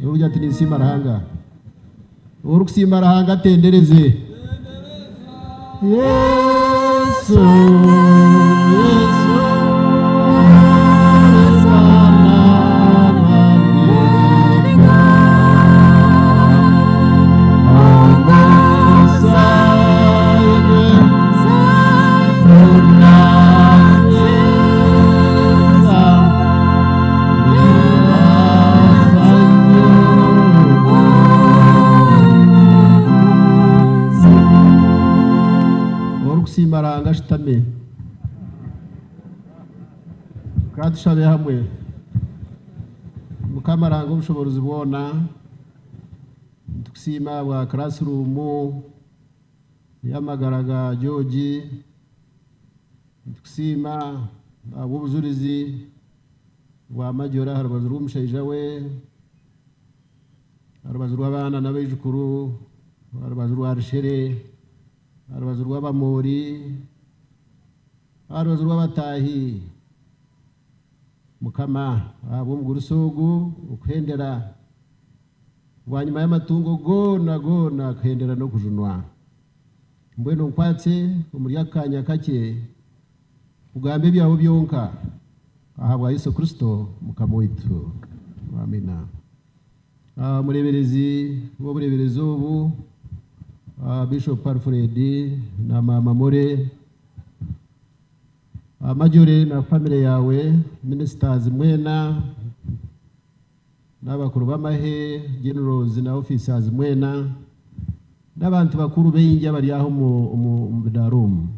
urujya ati nisima rahanga urusima rahanga tendereze Yesu maranga shitame katushabe hamwe mukamaranga ubushobozi bwona tukusima bwa classroom yamagaraga George tukusima abubuzurizi bwa majora harabazuru umushaija we harabazuru abana nabejukuru harabazuru arishere harabazuru abamori harabazuru abatahi mukama abo mugurusugu ukwendera wanyuma y'amatungo gona kwendera no kujunwa mbweno nkwatse umuriyakanya kake ugambe byawo byonka ahabwa Yesu Kristo mukama witu amina mureberezi bo bureberezo ubu Bishop Alfred na mama More amajore na family yawe ministers mwena n'abakuru b'amahe generals na officers mwena n'abantu bakuru b'injya bari aho mu Darum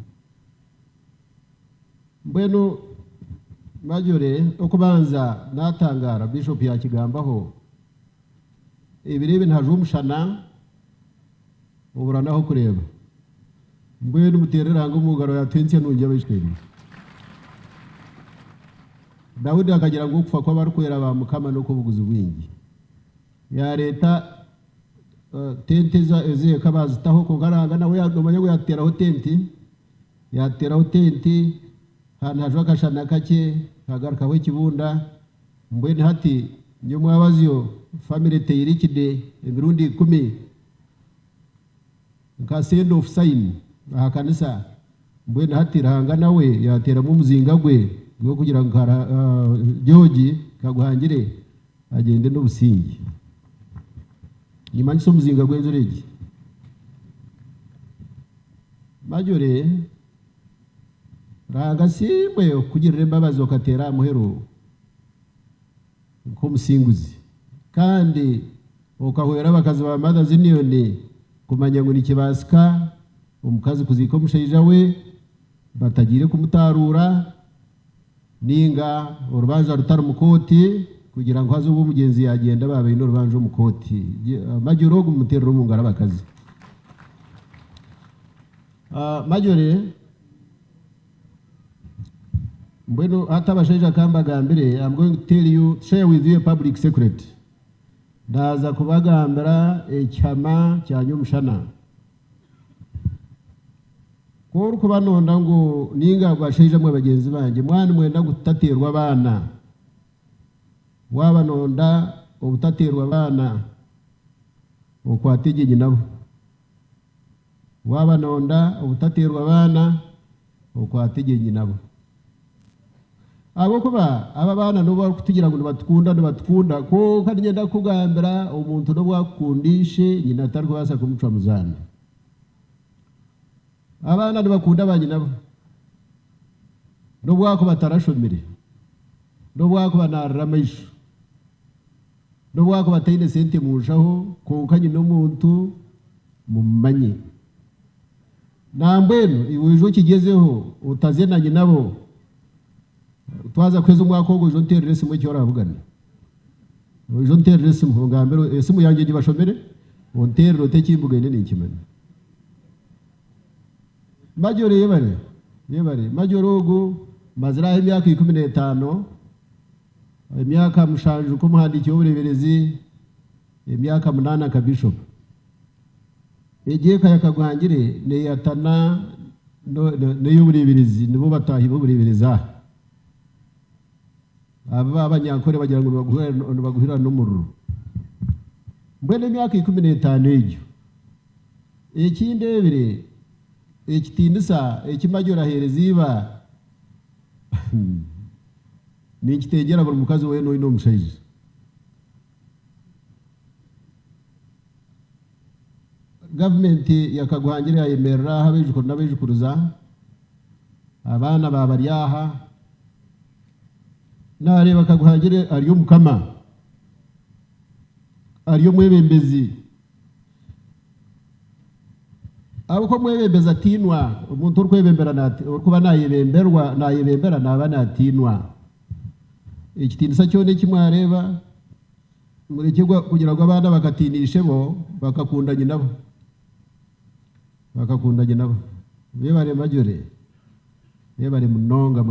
mbweno majore okubanza natangara Bishop yakigambaho ibirebe ntajumushana uburanaho kureba mbweno mutereranga umugaro yatense nunjye abishwere Dawudi akagira ngo upfa kwa barukwera ba mukama no kubuguza ubwingi ya leta tenteza ezeye kabazitaho ko garanga nawe yadomanya ngo yateraho tenti hana hajwa kashana kake hagarukaho ikibunda mbwene hati nyo mwabaziyo family teyirikide emirundi 10 nka send of sign aha kanisa mbwene hati rahanga nawe yatera mu muzinga gwe ngo kugira ngo George kaguhangire agende n'ubusingi nyuma y'so muzinga gwe nzorege majore ranga simwe kugira imbabazi okatera muhero ko musinguzi kandi okahwera bakazi ba mother ziniyone kumanya ngo nikibasika umukazi kuziko mushaija we batagire kumutarura ninga urubanza rutari mukoti kugira ngo hazo umugenzi yagenda babaye no rubanza mukoti majoro gumuterero mu ngara bakazi majore mbweno atabashaija kamba mbere I'm going to tell you share with you a public secret ndaza kubagambira ekyama cyanyumushana ko kubanonda ngo ninga gwashaije mwe bagenzi banje mwana mwenda gutaterwa abana wabanonda ubutaterwa abana okwategenye nabo wabanonda ubutaterwa abana okwategenye nabo abo kuba aba bana no bakutugira ngo batukunda ko kandi nyenda kugambira umuntu no bwakundishe nyina atariko basa kumuca muzana abana bakunda banyinabo no bwako batarashomere no bwako banaramaisho no bwako batayine sente mushaho ko kanye no muntu mumanye nambweno iwejo kigezeho utazenanye nabo twaza kweza umwaka wo Jean Terres mu cyo ravugana Jean Terres mu ngambero esimu yanjye gibashomere onterero tekimbuga ine nikimana majore yebare majorogo mazira imyaka 15 imyaka mushanju ko muhandiki w'ubureberezi imyaka 8 ka bishop egiye kayakagwangire ne yatana no y'ubureberezi nibo batahi b'uburebereza aba abanyankore bagira ngo baguhira no mururu mbwene myaka 15 ejo ekindebere ekitindisa ekimajora hereziba ni kitegera buri mukazi we no mushaije government yakaguhangire yayemerera habejuko nabejukuruza abana babaryaha nareba kaguhangire ariyo mukama ariyo mwebembezi abuko mwebembeza atinwa umuntu urkwebembera nati urkuba nayebembera naba natinwa ikitindisa cyone kimwareba murekegwa kugira ngo abana bakatinishe bo bakakundanye nabo bebare majore bebare munonga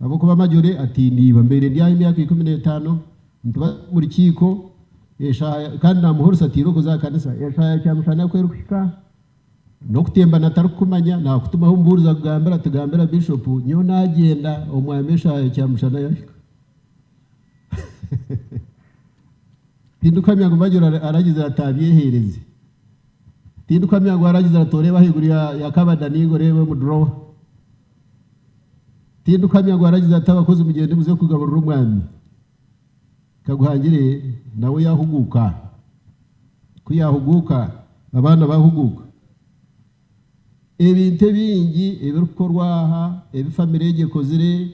abo kuba majore atiniba mbere ndi imyaka 15 mtuba muri kiko esha kandi namuhoro satiro kuzakanisa esha cyamushana kweruka no kutemba natarukumanya na kutuma humburuza tugambira bishop nyo nagenda omwamesha cyamushana yashika tinduka myango majora aragize atabyehereze tinduka myango aragize atore bahiguri ya kabada nigo rebe mu draw tinduka myango aragize atabakoze mugende muze kugaburira umwami kaguhangire nawe yahuguka kuyahuguka abana bahuguka ebinte bingi ebirukorwaha ebifamirege kozire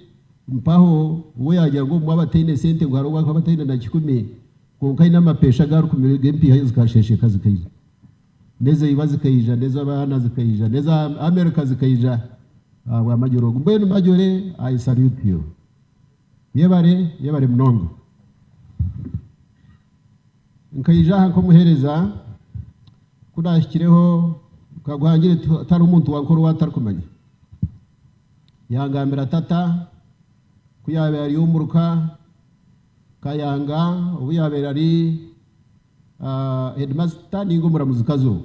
mpaho we yajya ngo mwabatene sente ngo haroba kabatene na 10 konkai n'amapesha garukumire gempi zikasheshe kazikayija neza ibazi kayija neza abana zikayija neza America zikayija wa majoro mbene majore I salute you yebare mnongo nkayija hanko muhereza kudashyikireho kaguhangire tari umuntu wankoro watarkumanya yangambira tata kuyabera yumuruka kayanga ubuyabera ari headmaster ningo muramuzikazo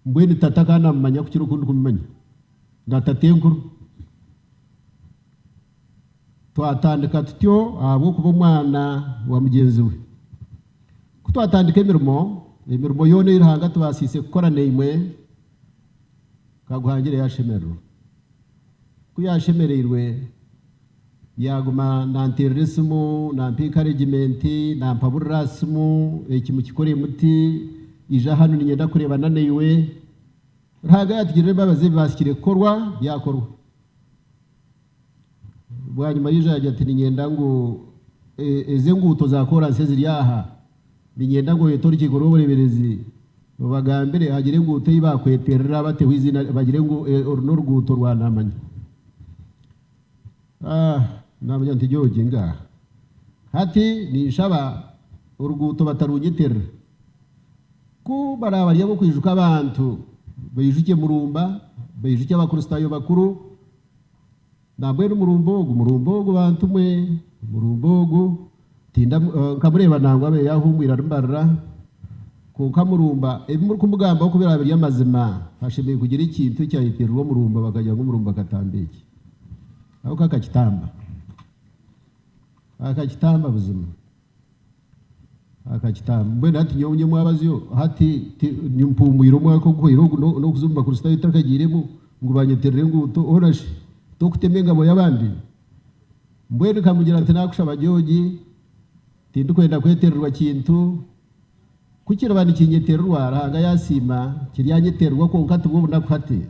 mbweni tata kana manya kukiro kundu kumanya ndatatenkuru twatandika tutyo abo kuba mwana wa mugenzi we kutwatandika imirimo yone irahanga tubasise gukorana imwe kaguhangire yashemererwa kuyashemererwe yaguma na terrorismu na mpika regiment na mpaburasmu ikimu kikoreye muti ija hano ninyenda kureba naneyiwe raga yatigirire babaze basikire korwa yakorwa bwanyuma yija yajya ninyenda ngo eze nguto zakora seziri yaha ninyenda ngo yetori kigoroboreberezi bagambire hagire ngo uteyi bakweterera bate wizina bagire ngo n'uruguto rwanamanya namanya ntijoje nga hati nishaba uruguto batarugitera ku barabariye bo kwijuka abantu bayijuke murumba bayijuke abakristayo bakuru nabwe n'umurumbogo bantu mwe murumbogo tinda kamureba nangwa be yahumwira mbarra ko kamurumba muri kumugamba kubera abiri y'amazima hashimiye kugira ikintu cyayiterwa murumba bakajya ngo murumba katambiki aho kakitamba buzima akakitamba mbwe nati nyonye mwabaziyo hati nimpumwiro mwako kwiro no kuzumba kristayo takagiremo ngo banyeterere nguto orashe to kutemenga mo yabandi mbwe kamugira ati nakushaba jogi tindukwenda kwetererwa kintu kukira bandi kinyetererwa ranga yasima kiryanyeterwa ko nkati bwo nakwate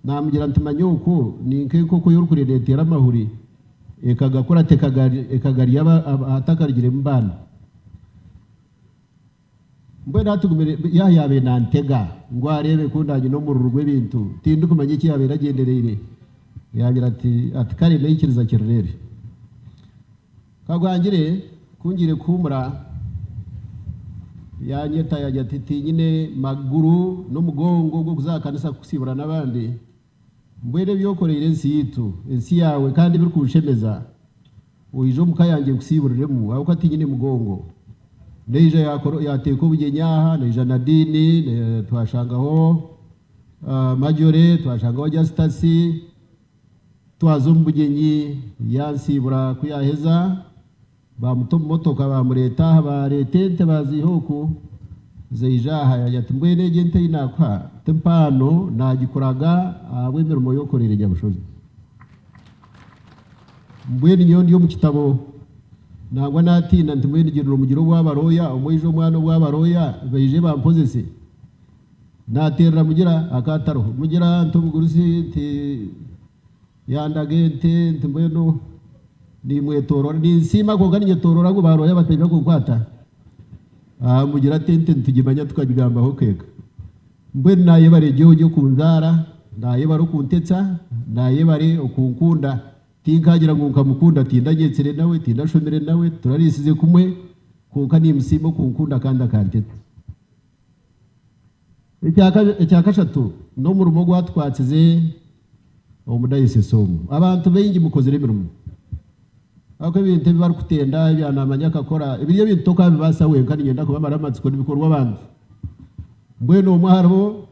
namugira ntumanyuko ninke koko yorukuredetera amahuri ekagakora ekagari yaba atakarigire mbana mbwe natugumire yabe nantega ngo arebe kundanye no mururwe bintu tindukumanye iki yabe ragenderere yagira ati kare nayikiriza kirere kagwangire kungire kumura yanyeta yajya titi nyine maguru no mugongo gwo kuzakanisa kusibura nabandi mbwere byokoreye ensi yawe kandi biri kushemeza uyijo mukayange gusiburiremo aho kati nyine mugongo neje yateko bugenyaha neje nadini twashangaho majore twashangaho Justice twazumbugenyi yansibura kuyaheza bamuto motoka bamureta baretente bazihoku zeijaha yatumwene gente inakwa tempano nagikoraga abwemermo yokorera nyabushozi mbweni nyondi yo mu kitabo nangwa natinda ntimwene giro mugiro gwabaroya omwejo mwana gwabaroya beije bampozese naterera mugira akataro mugira ntomugurusi ti yandagente ntimbweno ni mwetorora ni nsima ko ganye torora ngo baroya bateja ko kwata mugira tente ntugimanya tukagigamba ho keka mbwe naye bare jojo kunzara naye baro kuntetsa naye bare okunkunda tinkagira ngo nkamukunda tindagetsere nawe tindashomere nawe turarisize kumwe kuka ni msimo kunkunda kanda kantete icyakashatu no mu rumo gwatwatsize omudayise somu abantu bengi mukozere mirumo ako ibintu bibar kutenda ibyanamanya kakora ibiriyo bintoka bibasa wenka ngenda kuba maramatsiko n'ibikorwa bandi mbweno umwaro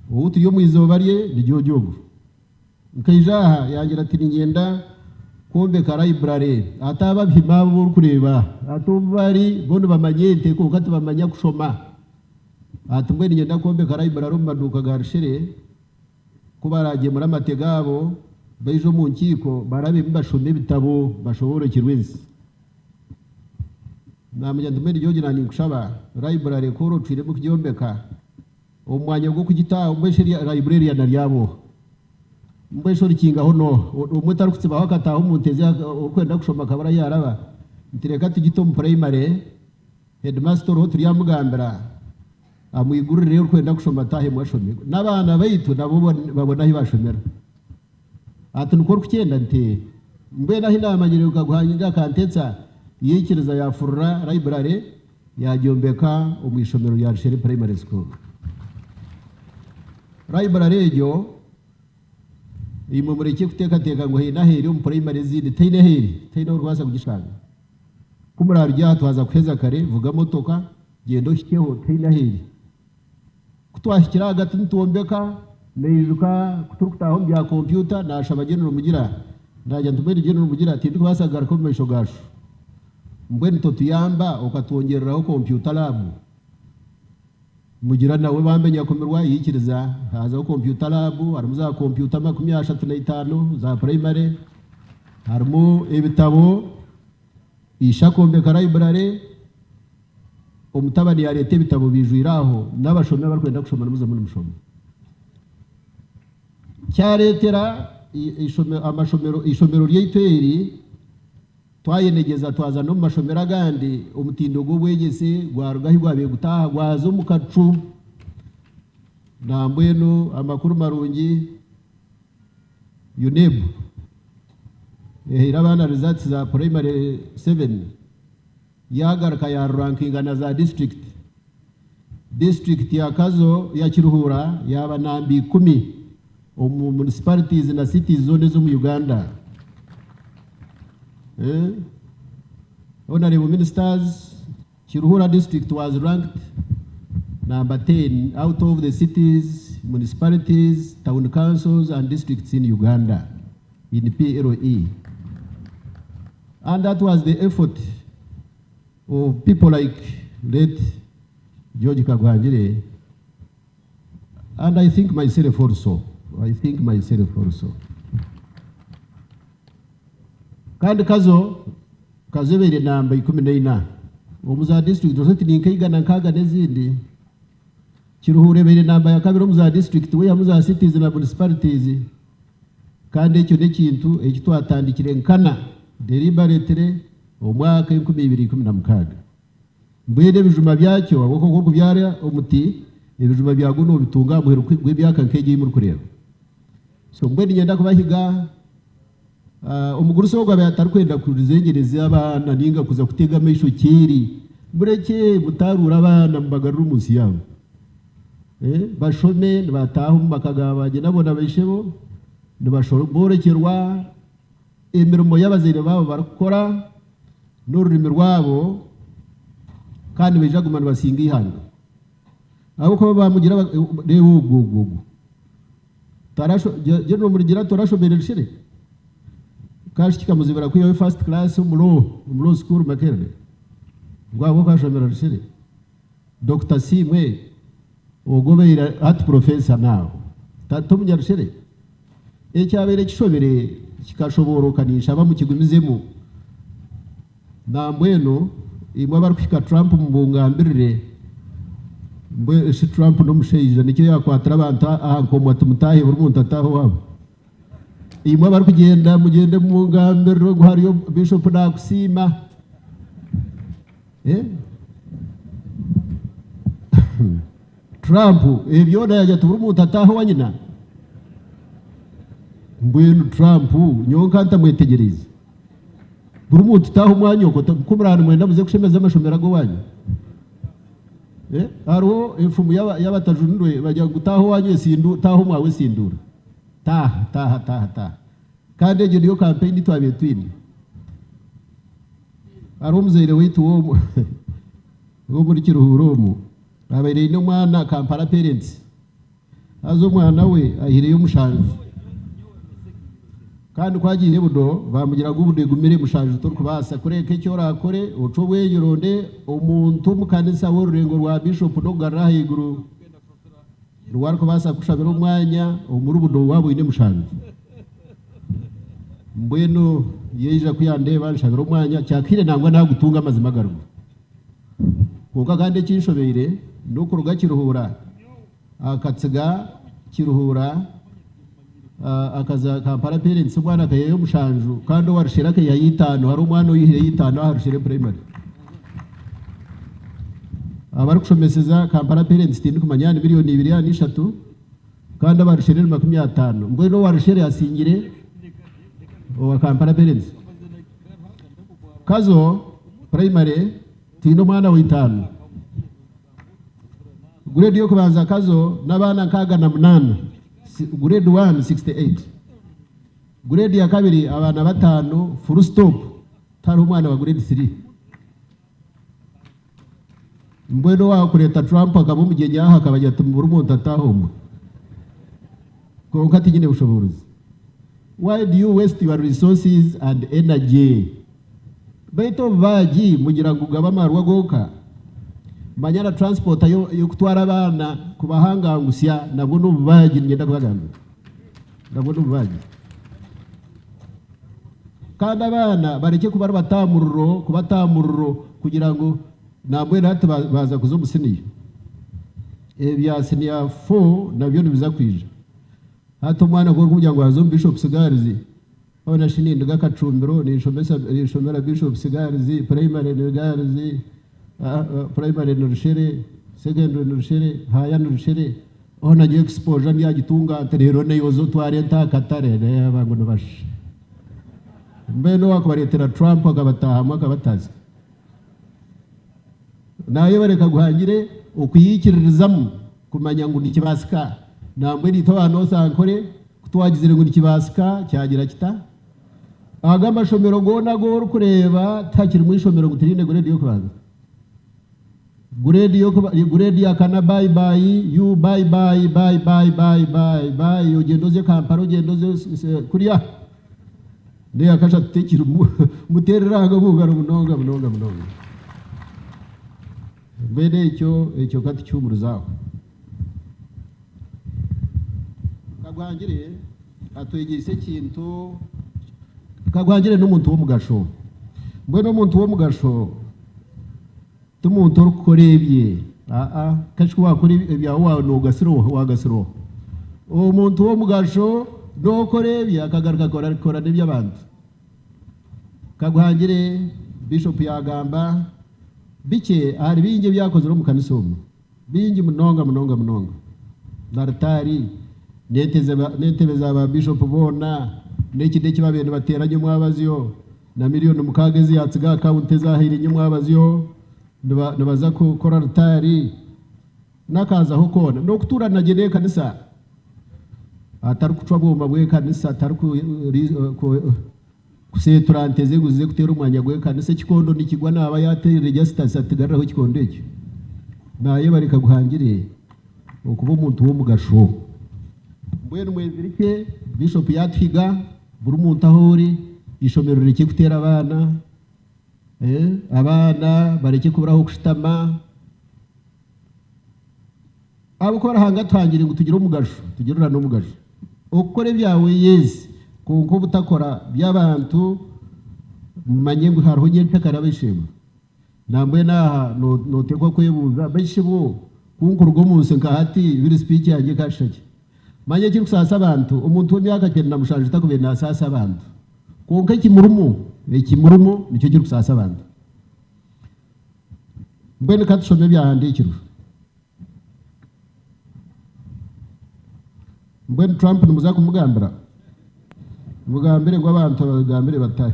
ubutu yo mwizoba rye n'ijyojogo nkayijaha yangira ati ngenda kombe ka library ataba bhima buri kureba atubari bono bamanyente ko kati bamanya kushoma atumwe ngenda kombe ka library maduka garshere kubaragiye muri amategabo baijo mu nkiko barabe bashome bitabo bashobora kirwezi namenya ndumwe ryogira ni kushaba library ko rocire mu kyombeka omwanya gwo kugita umbesheri library ya naryabo mbesho rikinga hono umutari kutsibaho kataho muteze ukwenda kushoma kabara yaraba ntireka tugito mu primary headmaster ho turi yamugambira amwigurire rero kwenda kushoma tahe mwashomye nabana bayitu nabo babona hibashomera atunukora kucyenda nte mbe naho inamanyire ukaguhanyira kantetsa yikiriza yafurura library yagyombeka umwishomero ya Shere Primary School library ryo imo mureke kuteka ngo hina heri mu primary zindi tayine heri tayine urwasa kugishanga kumuraro rya twaza kweza kare vuga motoka gendo shikeho tayine heri kutwashikira hagati ntuombeka nejuka kuturukutaho bya computer nashaba genero mugira ndajya ntumere genero mugira ati ndikubasagara ko mesho gasho mbwe nto tuyamba ukatwongereraho computer lab mugira nawe bamenya komerwa yikiriza haza computer lab harimo za computer 35 za primary harimo ibitabo ishakombe ka library omutabani ya leta bitabo bijuiraho n'abashomye barkwenda kushoma muza muri mushomo cyaretera ishomero ry'itweri twayenegeza twaza no mashomera gandi umutindo go bwegese gwarugahi gwabe gutaha gwazo mukacu nambweno amakuru marungi UNEB irabana results za primary 7 yagaraka ya ranking na za district ya Kazo ya Kiruhura yaba nambi 10 municipalities na cities zone zo mu Uganda honorable ministers Kiruhura district was ranked number 10 out of the cities, municipalities, town councils and districts in Uganda in PLE, and that was the effort of people like late George Kagwanjire, and I think myself also. Kandi Kazo bere namba 14 omuza district zose ninkayigana nkaga nezindi Kiruhure bere namba ya kabiri omuza district we yamuza cities na municipalities kandi icyo nekintu ekitwatandikire nkana deliberately omwaka 2016 mbwede bijuma byacyo aboko ko kubyara umuti ibijuma byaguno bitunga muheru kw'ibyaka nkege muri kureba so mbwede ngenda kubahiga umuguruso wo gwabe atarkwenda kurizengereza abana ninga kuza kutega mesho kiri mureke mutarura abana mbagarura umunsi yabo bashome bataho bakagabanye nabona beshebo nibashoborokerwa imirimo y'abazire babo barakora n'ururimi rwabo kandi bijagumana basinga ihanga abo ko bamugira rewo gugu tarasho geno murigira torasho bereshire kashi kikamuzibira kwiyo first class umulo school makerne ngwabo kashomera rishire Dr. Simwe ogobeira at professor now tato munyarishire ecyabere kishobere kikashoborokanisha ba mu kigumizemo nambweno imwe barukika Trump mbungambirire mbwe shi Trump no musheyija nicyo yakwatira abantu ahankomwa tumutahe buri muntu ataho wabo imwe barukugenda mugende mu ngambiriro ngo hariyo Bishop nakusima Trump ebyona yajya tubura umuntu ataho wanyina mbwenu Trump nyonka ntamwetegereza buri muntu utaho umwanya uko kumurana mwenda muze kushemeza amashomera go wanyu hariho imfumu y'abatajunwe bajya gutaho wanyu sindu taho mwawe sindura taha kandi ejo niyo campaign twabe twini hariho muzere witu wo muri Kiruhuro mu abereye no mwana Kampala parents azo mwana we ahiriye umushanje kandi kwagiye budo bamugira gubude gumire mushanje to kubasa kureke cyo rakore uco weyironde umuntu mukanisa w'ururengo rwa Bishop no garahiguru rwarko basa kushabira umwanya umuri budo wabo ine mushanje mbweno yeja kuyandeba nshabira umwanya cyakire nangwa nagutunga amazima garu kuko kandi cyishobere no kuruga Kiruhura akatsiga Kiruhura akaza Kampala parents umwana kayeyo mushanju kandi warishira ke yayitano hari umwana uyihire yitano harushire primary abari kushomeseza Kampala parents tindi kumanyana miliyoni 2 kandi abarushire 50 ngo no warishire asingire wa Kampala parents kazo primary tino mwana witano grade yo kubanza kazo nabana nkaga na 8 grade 1 68 grade ya kabiri abana batanu full stop tari umwana wa grade 3 mbweno wa kureta Trump akabumugenya aha akabajya tumubura umuntu atahomba ko nkati nyine bushoboruzi. Why do you waste your resources and energy? Baito baji mugira ngo gabamarwa goka manyara transport yo kutwara abana kubahangangusya nabwo n'ububaji ngenda kubagamba nabwo n'ububaji kandi abana bareke kubara kubatamururo kugira ngo nabwe nate baza kuzomusiniye ebya senior 4 nabyo nibizakwije hato mwana ko kugira ngo hazo Bishop Sigarizi abana shininde gakacumbiro ni shomera Bishop Sigarizi primary Sigarizi primary n'urushere secondary n'urushere haya n'urushere ona je exposure ni yagitunga terero ne yozo tware ntakatare abantu nabashe mbeno wakabaretera Trump akabatahamwe akabataza naye bareka guhangire ukuyikiririzamo kumanya ngo nikibasika namwe nito abantu sankore kutwagizire ngo nikibasika cyagira kita agamba shomero gona go kureba takiri mu shomero gutirine grade yo kubanza grade ya kana bye you bye ugendoze Kampala ugendoze kuriya ne yakasha tekira muterera ngo bugara munonga bene icyo kati cyumuruzaho kagwangire atwegise kintu kagwangire n'umuntu wo mugasho mbwe n'umuntu wo mugasho tumuntu rukorebye kashwa wakuri bya wawe no gasiro wagasiro umuntu wo mugasho no korebye akagaruka kora n'iby'abandi kagwangire Bishop yagamba bike hari binge byakoze no mukanisomo binge munonga naratari nentebe za Bishop bona nekide kibabene bateranye mwabaziyo na miliyoni mukagezi yatsiga account zahiri nyumwabaziyo nibaza ko koratari nakaza ho kona no kuturana gene kanisa atari kucwa bomba bwe kanisa atari ku kuseturanteze guze gutera umwanya gwe kanisa kikondo nikigwa naba yatere register satigaraho kikondo icyo naye barika guhangire okuba umuntu wo mugasho mbwene mwezirike Bishop yatwiga buri umuntu ahori ishomero rike kutera abana abana bareke kuburaho kushitama abo ko barahanga twangire ngo tugire umugasho tugirura no mugasho ukore byawe yezi kuko butakora by'abantu manye ngo hariho nyente karabishima nambwe naha notekwa kwebuza bashibo kunkurwa munsi nkahati biri speech yanjye kashake manye kiri kusasa abantu umuntu w'imyaka 9 namushanje takubena asasa abantu konka ikimurumu nicyo kiri kusasa abantu mbene katshome byahandikiro mbene Trump numuza kumugambira mugambire ngo abantu bagambire batahe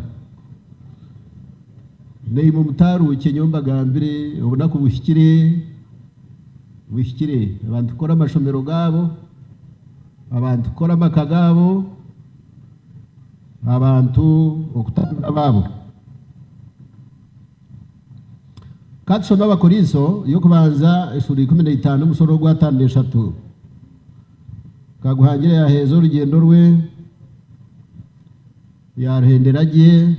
nei mu mutaru kenyomba gambire ubona ko bushyikire abantu kora amashomero gabo abantu kora amakagabo abantu okutabira babo katshoma abakoriso yo kubanza ishuri 15 umusoro gwa 53 kaguhangira yahezo urugendo rwe yaruhenderagiye